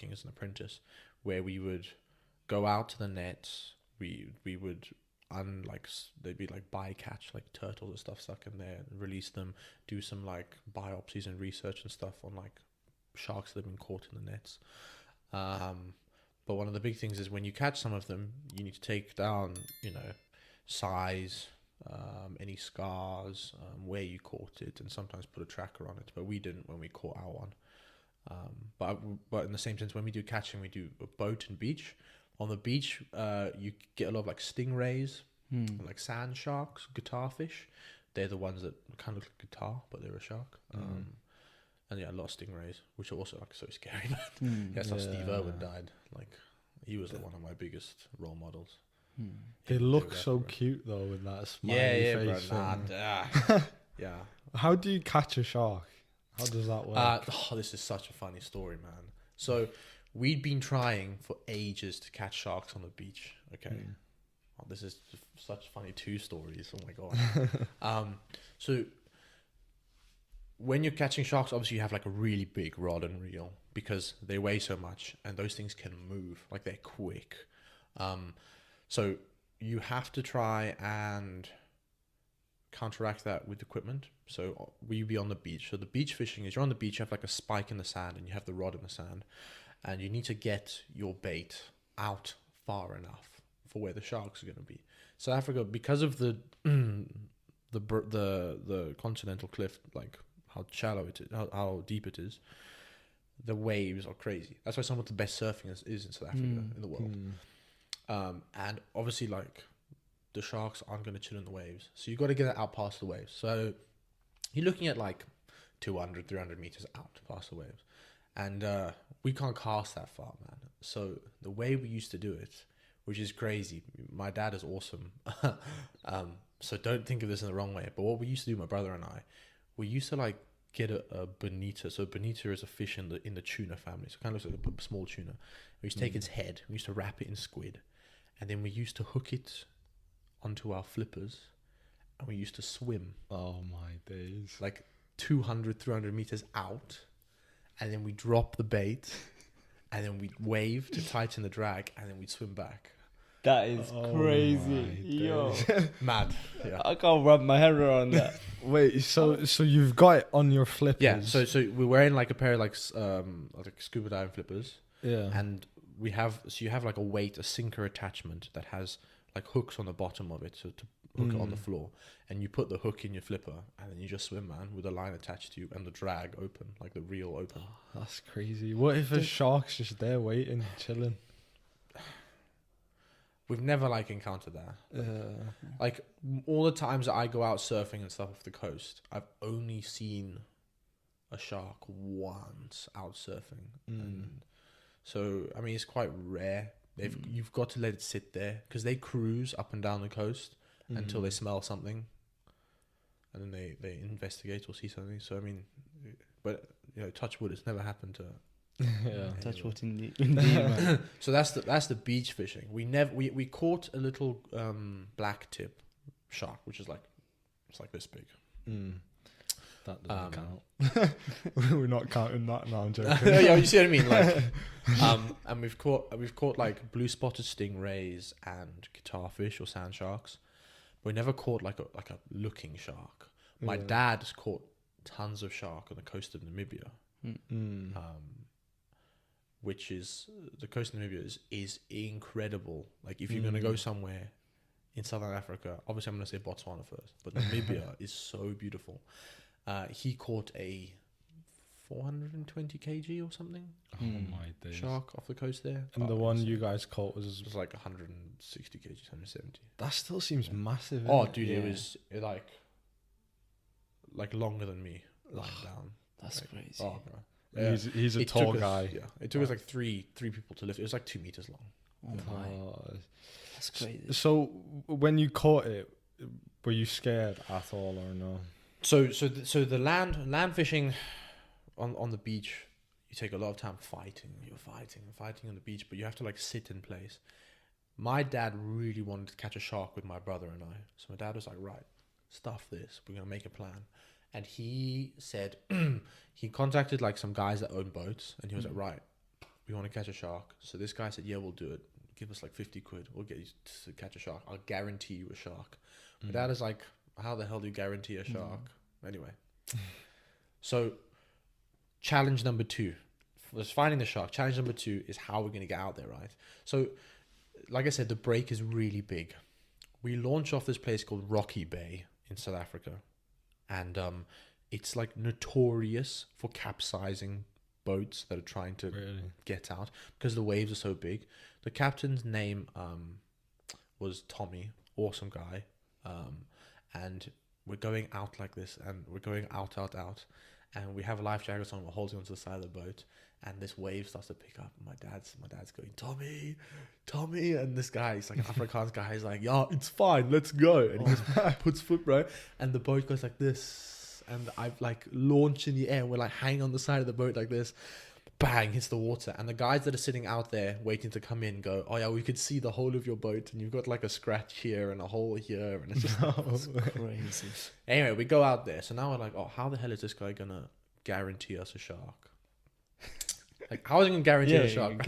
working as an apprentice, where we would go out to the nets. We would they'd be like bycatch like turtles and stuff stuck in there, and release them, do some like biopsies and research and stuff on like sharks that have been caught in the nets. But one of the big things is when you catch some of them, you need to take down, size, any scars, where you caught it, and sometimes put a tracker on it. But we didn't when we caught our one. But in the same sense, when we do catching, we do a boat and beach. On the beach, you get a lot of like stingrays, like sand sharks, guitar fish. They're the ones that kind of look like guitar, but they're a shark. And yeah, a lot of stingrays, which are also like so scary. That's how Steve Irwin died. Like, he was one of my biggest role models. They look so cute though with that smiley face. Bro, yeah. How do you catch a shark? How does that work? This is such a funny story, man. So we'd been trying for ages to catch sharks on the beach. Okay. Oh, this is such funny 2 stories. Oh my god. So when you're catching sharks, obviously you have like a really big rod and reel because they weigh so much and those things can move, like they're quick. So you have to try and counteract that with equipment. So we be on the beach. So the beach fishing is you're on the beach, you have like a spike in the sand and you have the rod in the sand, and you need to get your bait out far enough for where the sharks are going to be. South Africa, because of the continental cliff, like how shallow it is, how deep it is, the waves are crazy. That's why some of the best surfing is in South Africa in the world. And obviously, like, the sharks aren't going to chill in the waves, so you got to get it out past the waves. So you're looking at like 200, 300 meters out past the waves, and we can't cast that far, man. So the way we used to do it, which is crazy, my dad is awesome. So don't think of this in the wrong way, but what we used to do, my brother and I, we used to like get a bonita. So bonita is a fish in the tuna family, so it kind of looks like a small tuna. We used to take its head, we used to wrap it in squid, and then we used to hook it onto our flippers, and we used to swim. Oh my days. Like 200, 300 meters out, and then we drop the bait, and then we'd wave to tighten the drag, and then we'd swim back. That is crazy. Yo. Mad. Yeah. I can't wrap my head around that. Wait, so you've got it on your flippers? Yeah, so we're wearing like a pair of like scuba diving flippers. Yeah. And you have like a sinker attachment that has like hooks on the bottom of it, so to hook it on the floor, and you put the hook in your flipper, and then you just swim, man, with a line attached to you and the drag open, like the reel open. That's crazy. What if a shark's just there waiting, chilling? We've never like encountered that. Like all the times that I go out surfing and stuff off the coast, I've only seen a shark once out surfing, and so I mean it's quite rare. You've got to let it sit there because they cruise up and down the coast until they smell something, and then they investigate or see something. So I mean, but touch wood, it's never happened to. Yeah, touch wood indeed. Man. So that's the beach fishing. We caught a little black tip shark, which is like it's like this big. That doesn't count. We're not counting that now. I'm joking. Yeah, you see what I mean? Like, and we've caught like blue spotted stingrays and guitar fish or sand sharks. But we never caught like a looking shark. My dad has caught tons of shark on the coast of Namibia. Which is the coast of Namibia is incredible. Like if you're gonna go somewhere in Southern Africa, obviously I'm gonna say Botswana first, but Namibia is so beautiful. He caught a 420 kg or something. Oh my days. Shark off the coast there. And the one you guys caught was like 160 kg, 170. That still seems massive. Oh, dude, it was like longer than me lying down. That's crazy. Oh, bro. Yeah. He's a tall guy. Yeah, it took us like three people to lift. It was like 2 meters long. Oh my, that's crazy. So when you caught it, were you scared at all or no? So the land fishing on the beach, you take a lot of time fighting. You're fighting on the beach, but you have to like sit in place. My dad really wanted to catch a shark with my brother and I. So my dad was like, right, stuff this. We're gonna make a plan. And he said he contacted like some guys that own boats, and he was like, right, we want to catch a shark. So this guy said, yeah, we'll do it. Give us like 50 quid. We'll get you to catch a shark. I'll guarantee you a shark. My dad is like, how the hell do you guarantee a shark? Anyway. So challenge number 2 was finding the shark. Challenge number 2 is how we're going to get out there, right? So like I said, the break is really big. We launch off this place called Rocky Bay in South Africa. And it's like notorious for capsizing boats that are trying to get out because the waves are so big. The captain's name was Tommy, awesome guy. And we're going out like this, and we're going out, and we have life jackets on. We're holding onto the side of the boat, and this wave starts to pick up. And my dad's going, Tommy, and this guy, he's like an Afrikaans guy. He's like, yeah, it's fine, let's go. And he just puts foot, bro, and the boat goes like this, and I've like launched in the air. And we're like hanging on the side of the boat like this. Bang, hits the water, and the guys that are sitting out there waiting to come in go, oh yeah, we could see the whole of your boat, and you've got like a scratch here and a hole here, and it's just Crazy. Anyway, we go out there. So now we're like, oh, how the hell is this guy gonna guarantee us a shark? Like, how is he gonna guarantee a shark?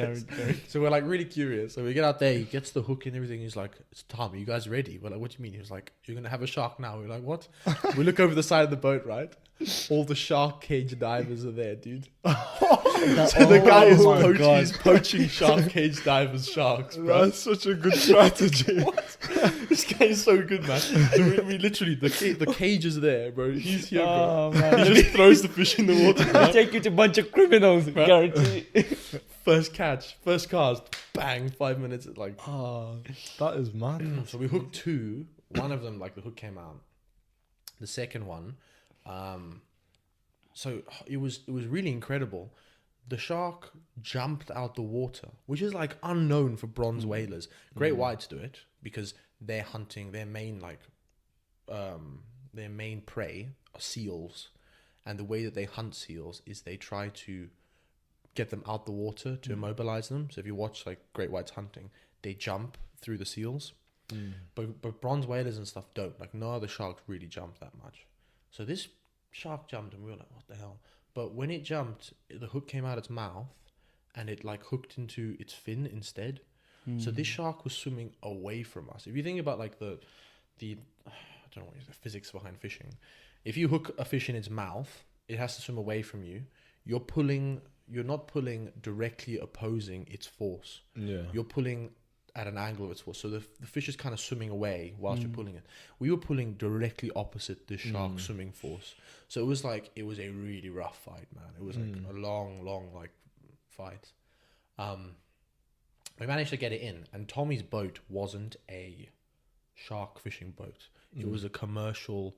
So we're like really curious. So we get out there, he gets the hook and everything. He's like, it's Tom, are you guys ready? We're like, what do you mean? He was like, you're gonna have a shark now. We're like, what? We look over the side of the boat, right? All the shark cage divers are there, dude. So the guy is poaching shark cage divers sharks, bro. That's such a good strategy. This guy is so good, man. So we literally, the cage is there, bro. He's here, bro. Man. He just throws the fish in the water, bro. Take you to a bunch of criminals, guarantee. First catch, first cast, bang, 5 minutes. Like, That is mad. so we hooked 2. One of them, like the hook came out. The second one, so it was really incredible. The shark jumped out the water, which is like unknown for bronze whalers. Great whites do it because they're hunting their main prey are seals, and the way that they hunt seals is they try to get them out the water to immobilize them. So if you watch like great whites hunting, they jump through the seals. But bronze whalers and stuff don't. Like no other sharks really jump that much. So this shark jumped and we were like, what the hell? But when it jumped, the hook came out its mouth and it like hooked into its fin instead. So this shark was swimming away from us. If you think about like the I don't know what is the physics behind fishing. If you hook a fish in its mouth, it has to swim away from you. You're not pulling directly opposing its force. Yeah. You're pulling at an angle of its force. So the fish is kind of swimming away whilst you're pulling it. We were pulling directly opposite the shark swimming force. So it was a really rough fight, man. It was like a long like fight. We managed to get it in, and Tommy's boat wasn't a shark fishing boat. It was a commercial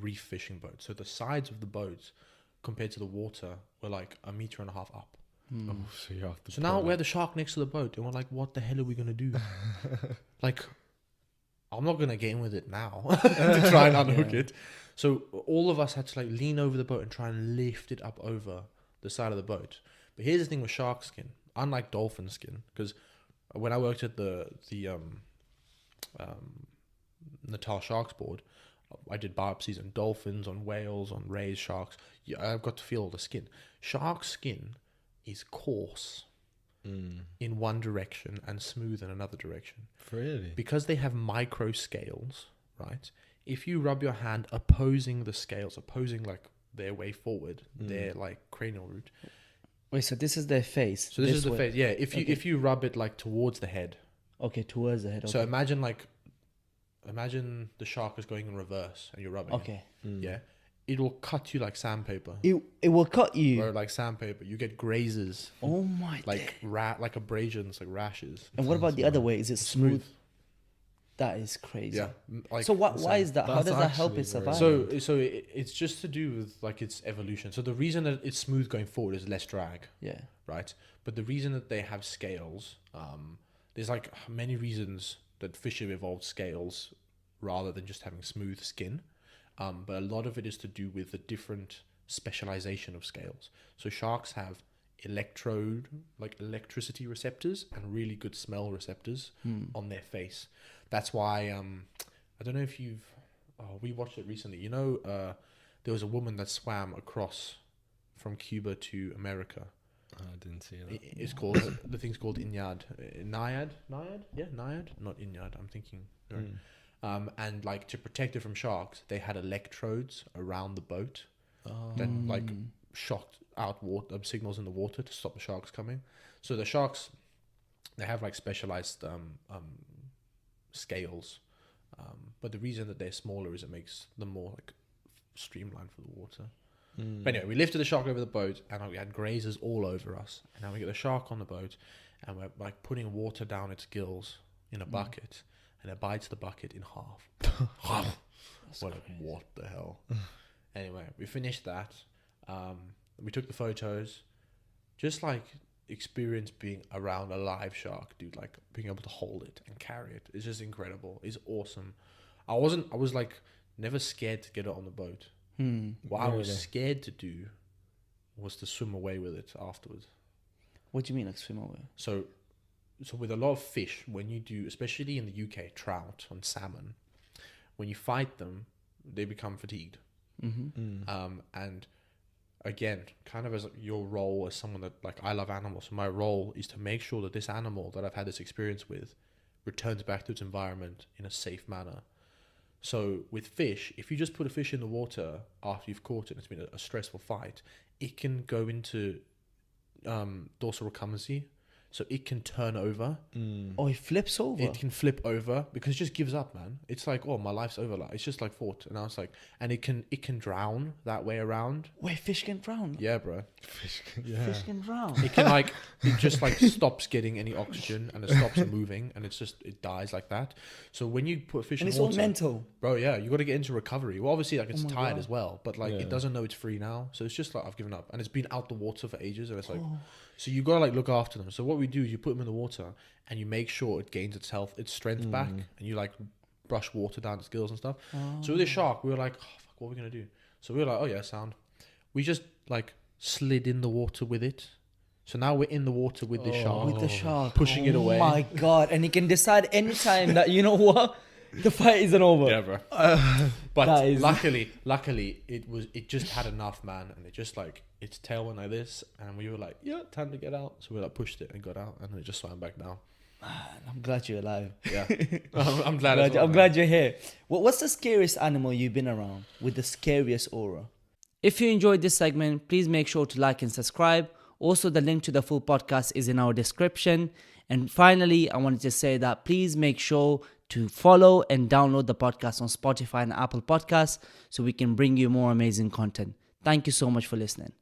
reef fishing boat. So the sides of the boat compared to the water were like 1.5 meters up. Oh, so you have to So now we're the shark next to the boat, and we're like, what the hell are we gonna do? Like, I'm not gonna get in with it now to try and unhook it. So all of us had to like lean over the boat and try and lift it up over the side of the boat. But here's the thing with shark skin, unlike dolphin skin, because when I worked at the Natal Sharks Board, I did biopsies on dolphins, on whales, on rays, sharks. Yeah, I've got to feel all the skin. Shark skin is coarse in one direction and smooth in another direction. Really? Because they have micro scales, right? If you rub your hand opposing the scales, opposing like their way forward, their like cranial root. Wait, so this is their face. So this is the face. Yeah, if you rub it like towards the head. Okay, towards the head. Okay. So imagine the shark is going in reverse and you're rubbing it. Yeah. It will cut you like sandpaper. It will cut you. Or like sandpaper. You get grazes. Oh my. Like like abrasions, like rashes. And what about the other way? Is it smooth? That is crazy. Yeah. Like, so why is that? How does that help it survive? So it's just to do with like its evolution. So the reason that it's smooth going forward is less drag. Yeah. Right. But the reason that they have scales, there's like many reasons that fish have evolved scales rather than just having smooth skin. But a lot of it is to do with the different specialization of scales. So sharks have electricity receptors and really good smell receptors on their face. That's why I don't know if we watched it recently. You know, there was a woman that swam across from Cuba to America, I didn't see that. It's called the thing's called Inyad. Naiad? Yeah, Naiad. Not Inyad. I'm thinking. And like to protect it from sharks, they had electrodes around the boat that like shocked out water signals in the water to stop the sharks coming. So the sharks, they have like specialized scales, but the reason that they're smaller is it makes them more like streamlined for the water. But anyway, we lifted the shark over the boat, and we had grazers all over us. And now we get the shark on the boat, and we're like putting water down its gills in a bucket, and it bites the bucket in half. What the hell? Anyway, we finished that. We took the photos. Just like experience being around a live shark, dude. Like being able to hold it and carry it. It's just incredible. It's awesome. I was like never scared to get it on the boat. What I was scared to do was to swim away with it afterwards. What do you mean, like swim away? So with a lot of fish, when you do, especially in the UK, trout and salmon, when you fight them, they become fatigued. And again, kind of as your role as someone that, like, I love animals, so my role is to make sure that this animal that I've had this experience with returns back to its environment in a safe manner. So with fish, if you just put a fish in the water after you've caught it and it's been a stressful fight, it can go into dorsal recumbency. So it can turn over. Oh, it flips over? It can flip over because it just gives up, man. It's like, oh, my life's over. Like, it's just like fought. And I was like, and it can drown that way around. Wait, fish can drown? Yeah, bro. Fish can drown? It can like, it just like stops getting any oxygen and it stops moving and it dies like that. So when you put a fish in water. And it's all mental. Bro, yeah, you got to get into recovery. Well, obviously, like it's tired God. as well, but like it doesn't know it's free now. So it's just like, I've given up. And it's been out the water for ages. And it's like, so you got to like look after them. So what we do is you put them in the water and you make sure it gains its health, its strength back, and you like brush water down its gills and stuff. So with this shark, we were like, oh, fuck, what are we going to do? So we were like, oh yeah, sound. We just like slid in the water with it. So now we're in the water with the shark. With the shark. Pushing it away. Oh my God. And he can decide anytime that, you know what? The fight isn't over. Yeah, bro. But luckily, it just had enough, man, and it just like its tail went like this, and we were like, yeah, time to get out. So we like pushed it and got out, and then it just swam back down. Man, I'm glad you're alive. Yeah, I'm glad. I'm glad you're here. What's the scariest animal you've been around with the scariest aura? If you enjoyed this segment, please make sure to like and subscribe. Also, the link to the full podcast is in our description. And finally, I wanted to say that please make sure to follow and download the podcast on Spotify and Apple Podcasts so we can bring you more amazing content. Thank you so much for listening.